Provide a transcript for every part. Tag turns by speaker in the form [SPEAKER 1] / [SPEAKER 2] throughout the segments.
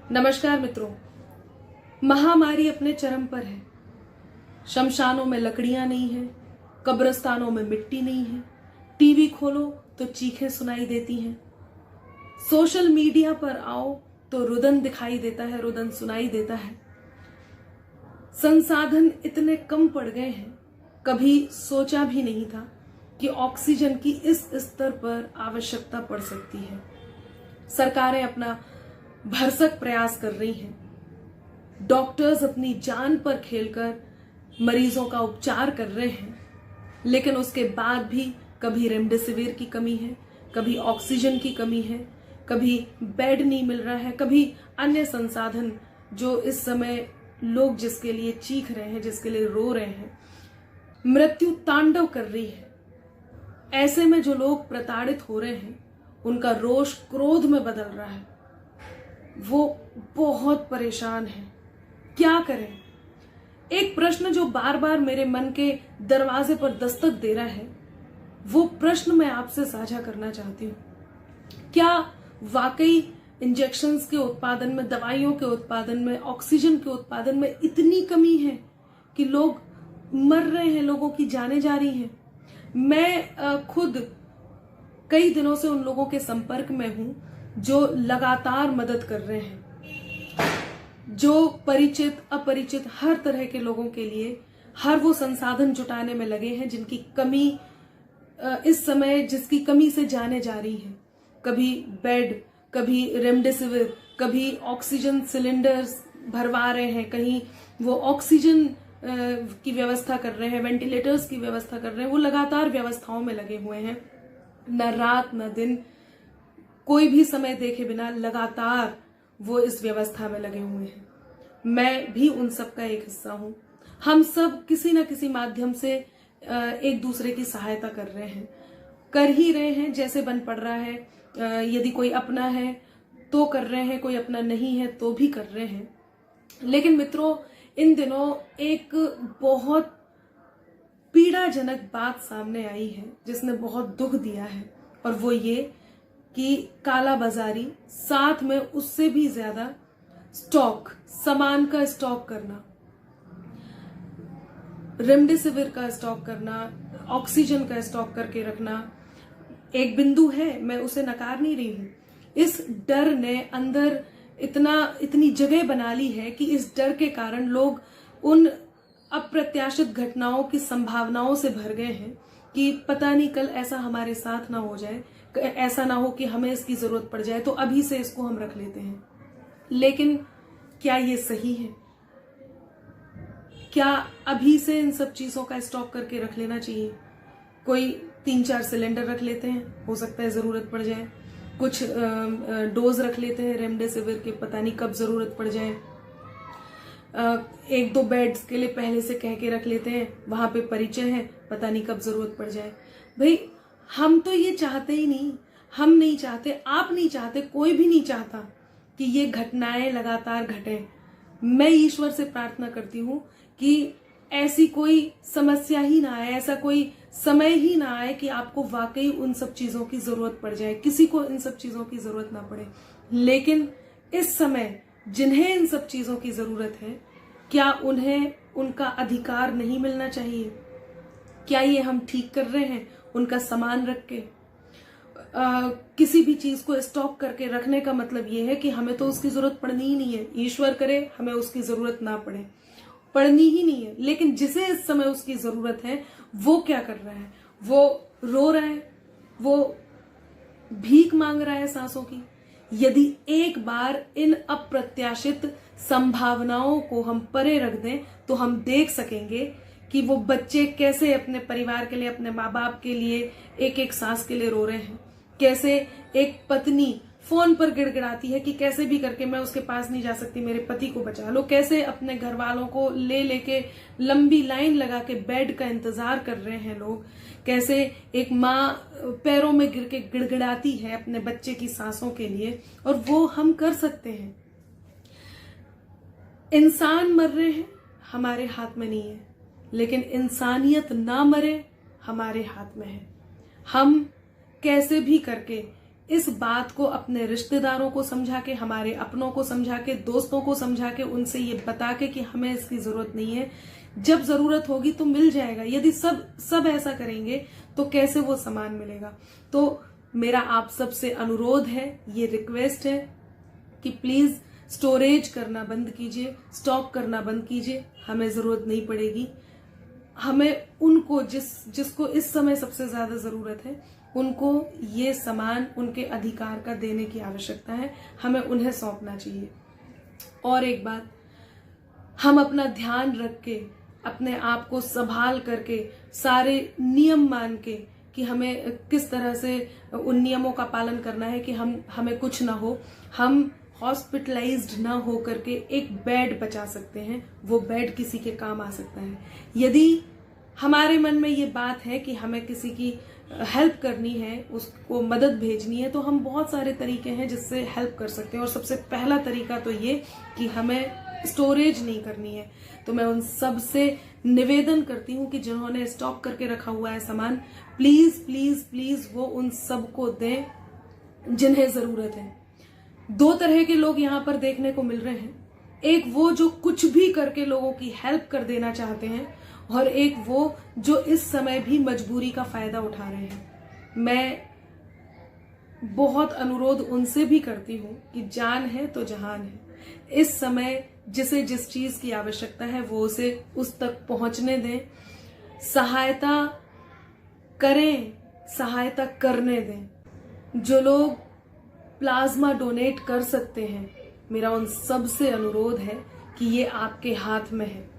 [SPEAKER 1] नमस्कार मित्रों। महामारी अपने चरम पर है। शमशानों में लकड़ियां नहीं है, कब्रिस्तानों में मिट्टी नहीं है, टीवी खोलो तो चीखें सुनाई देती हैं, सोशल मीडिया पर आओ तो रुदन दिखाई देता है, रुदन सुनाई देता है। संसाधन इतने कम पड़ गए हैं, कभी सोचा भी नहीं था कि ऑक्सीजन की इस स्तर पर आवश्यकता पड़ सकती है। सरकारें अपना भरसक प्रयास कर रही हैं, डॉक्टर्स अपनी जान पर खेलकर मरीजों का उपचार कर रहे हैं, लेकिन उसके बाद भी कभी रेमडेसिविर की कमी है, कभी ऑक्सीजन की कमी है, कभी बेड नहीं मिल रहा है, कभी अन्य संसाधन जो इस समय लोग जिसके लिए चीख रहे हैं, जिसके लिए रो रहे हैं, मृत्यु तांडव कर रही है। ऐसे में जो लोग प्रताड़ित हो रहे हैं, उनका रोष क्रोध में बदल रहा है, वो बहुत परेशान है। क्या करें? एक प्रश्न जो बार बार मेरे मन के दरवाजे पर दस्तक दे रहा है, वो प्रश्न मैं आपसे साझा करना चाहती हूँ। क्या वाकई इंजेक्शंस के उत्पादन में, दवाइयों के उत्पादन में, ऑक्सीजन के उत्पादन में इतनी कमी है कि लोग मर रहे हैं, लोगों की जानें जा रही हैं? मैं खुद कई दिनों से उन लोगों के संपर्क में हूं जो लगातार मदद कर रहे हैं, जो परिचित अपरिचित हर तरह के लोगों के लिए हर वो संसाधन जुटाने में लगे हैं जिनकी कमी इस समय, जिसकी कमी से जाने जा रही है। कभी बेड, कभी रेमडेसिविर, कभी ऑक्सीजन सिलेंडर्स भरवा रहे हैं, कहीं वो ऑक्सीजन की व्यवस्था कर रहे हैं, वेंटिलेटर्स की व्यवस्था कर रहे हैं। वो लगातार व्यवस्थाओं में लगे हुए हैं, न रात न दिन, कोई भी समय देखे बिना लगातार वो इस व्यवस्था में लगे हुए हैं। मैं भी उन सब का एक हिस्सा हूं। हम सब किसी न किसी माध्यम से एक दूसरे की सहायता कर रहे हैं, कर ही रहे हैं जैसे बन पड़ रहा है। यदि कोई अपना है तो कर रहे हैं, कोई अपना नहीं है तो भी कर रहे हैं। लेकिन मित्रों, इन दिनों एक बहुत पीड़ाजनक बात सामने आई है जिसने बहुत दुख दिया है, और वो ये कि काला बाजारी, साथ में उससे भी ज्यादा स्टॉक, सामान का स्टॉक करना, रेमडेसिविर का स्टॉक करना, ऑक्सीजन का स्टॉक करके रखना एक बिंदु है, मैं उसे नकार नहीं रही हूं। इस डर ने अंदर इतनी जगह बना ली है कि इस डर के कारण लोग उन अप्रत्याशित घटनाओं की संभावनाओं से भर गए हैं कि पता नहीं कल ऐसा हमारे साथ ना हो जाए, ऐसा ना हो कि हमें इसकी जरूरत पड़ जाए, तो अभी से इसको हम रख लेते हैं। लेकिन क्या ये सही है? क्या अभी से इन सब चीजों का स्टॉक करके रख लेना चाहिए? कोई 3-4 सिलेंडर रख लेते हैं, हो सकता है जरूरत पड़ जाए। कुछ डोज रख लेते हैं रेमडेसिविर के, पता नहीं कब जरूरत पड़ जाए। 1-2 बेड्स के लिए पहले से कह के रख लेते हैं, वहां पे परिचय है, पता नहीं कब जरूरत पड़ जाए। भाई, हम तो ये चाहते ही नहीं, हम नहीं चाहते, आप नहीं चाहते, कोई भी नहीं चाहता कि ये घटनाएं लगातार घटें। मैं ईश्वर से प्रार्थना करती हूं कि ऐसी कोई समस्या ही ना आए, ऐसा कोई समय ही ना आए कि आपको वाकई उन सब चीजों की जरूरत पड़ जाए, किसी को इन सब चीजों की जरूरत ना पड़े। लेकिन इस समय जिन्हें इन सब चीजों की जरूरत है, क्या उन्हें उनका अधिकार नहीं मिलना चाहिए? क्या ये हम ठीक कर रहे हैं उनका सामान रख के? किसी भी चीज को स्टॉक करके रखने का मतलब ये है कि हमें तो उसकी जरूरत पड़नी ही नहीं है। ईश्वर करे हमें उसकी जरूरत ना पड़े, पड़नी ही नहीं है। लेकिन जिसे इस समय उसकी जरूरत है, वो क्या कर रहा है? वो रो रहा है, वो भीख मांग रहा है सांसों की। यदि एक बार इन अप्रत्याशित संभावनाओं को हम परे रख दें, तो हम देख सकेंगे कि वो बच्चे कैसे अपने परिवार के लिए, अपने माँ बाप के लिए एक एक सांस के लिए रो रहे हैं। कैसे एक पत्नी फोन पर गिड़गिड़ाती है कि कैसे भी करके मैं उसके पास नहीं जा सकती, मेरे पति को बचा लो। कैसे अपने घर वालों को लेके लंबी लाइन लगा के बेड का इंतजार कर रहे हैं लोग। कैसे एक माँ पैरों में गिर के गिड़गिड़ाती है अपने बच्चे की सांसों के लिए, और वो हम कर सकते हैं। इंसान मर रहे हैं, हमारे हाथ में नहीं है, लेकिन इंसानियत ना मरे हमारे हाथ में है। हम कैसे भी करके इस बात को अपने रिश्तेदारों को समझा के, हमारे अपनों को समझा के, दोस्तों को समझा के, उनसे ये बता के कि हमें इसकी जरूरत नहीं है, जब जरूरत होगी तो मिल जाएगा। यदि सब ऐसा करेंगे तो कैसे वो सामान मिलेगा। तो मेरा आप सबसे अनुरोध है, ये रिक्वेस्ट है कि प्लीज स्टोरेज करना बंद कीजिए, स्टॉक करना बंद कीजिए। हमें जरूरत नहीं पड़ेगी। हमें उनको जिसको इस समय सबसे ज्यादा जरूरत है, उनको ये सामान उनके अधिकार का देने की आवश्यकता है। हमें उन्हें सौंपना चाहिए। और एक बात, हम अपना ध्यान रख के, अपने आप को संभाल करके, सारे नियम मान के कि हमें किस तरह से उन नियमों का पालन करना है कि हमें कुछ ना हो, हम हॉस्पिटलाइज्ड ना हो करके एक बेड बचा सकते हैं। वो बेड किसी के काम आ सकता है। यदि हमारे मन में ये बात है कि हमें किसी की हेल्प करनी है, उसको मदद भेजनी है, तो हम बहुत सारे तरीके हैं जिससे हेल्प कर सकते हैं। और सबसे पहला तरीका तो ये कि हमें स्टोरेज नहीं करनी है। तो मैं उन सब से निवेदन करती हूँ कि जिन्होंने स्टॉक करके रखा हुआ है सामान, प्लीज प्लीज प्लीज वो उन सबको दें जिन्हें जरूरत है। दो तरह के लोग यहाँ पर देखने को मिल रहे हैं। एक वो जो कुछ भी करके लोगों की हेल्प कर देना चाहते हैं, और एक वो जो इस समय भी मजबूरी का फायदा उठा रहे हैं। मैं बहुत अनुरोध उनसे भी करती हूँ कि जान है तो जहान है। इस समय जिसे जिस चीज की आवश्यकता है वो उसे उस तक पहुंचने दें, सहायता करें, सहायता करने दें। जो लोग प्लाज्मा डोनेट कर सकते हैं, मेरा उन सब से अनुरोध है कि ये आपके हाथ में है।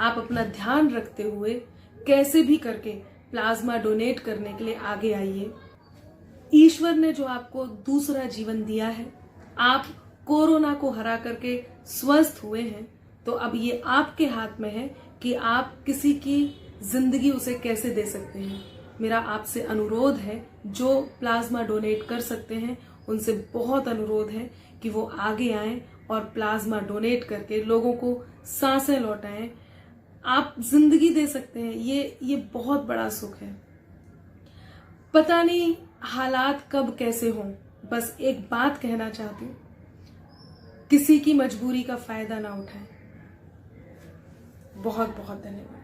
[SPEAKER 1] आप अपना ध्यान रखते हुए कैसे भी करके प्लाज्मा डोनेट करने के लिए आगे आइए। ईश्वर ने जो आपको दूसरा जीवन दिया है, आप कोरोना को हरा करके स्वस्थ हुए हैं, तो अब ये आपके हाथ में है कि आप किसी की जिंदगी उसे कैसे दे सकते हैं। मेरा आपसे अनुरोध है, जो प्लाज्मा डोनेट कर सकते हैं उनसे बहुत अनुरोध है कि वो आगे आएं और प्लाज्मा डोनेट करके लोगों को सांसें लौटाएं। आप जिंदगी दे सकते हैं। ये बहुत बड़ा सुख है। पता नहीं हालात कब कैसे हों, बस एक बात कहना चाहती हूं, किसी की मजबूरी का फायदा ना उठाएं। बहुत बहुत धन्यवाद।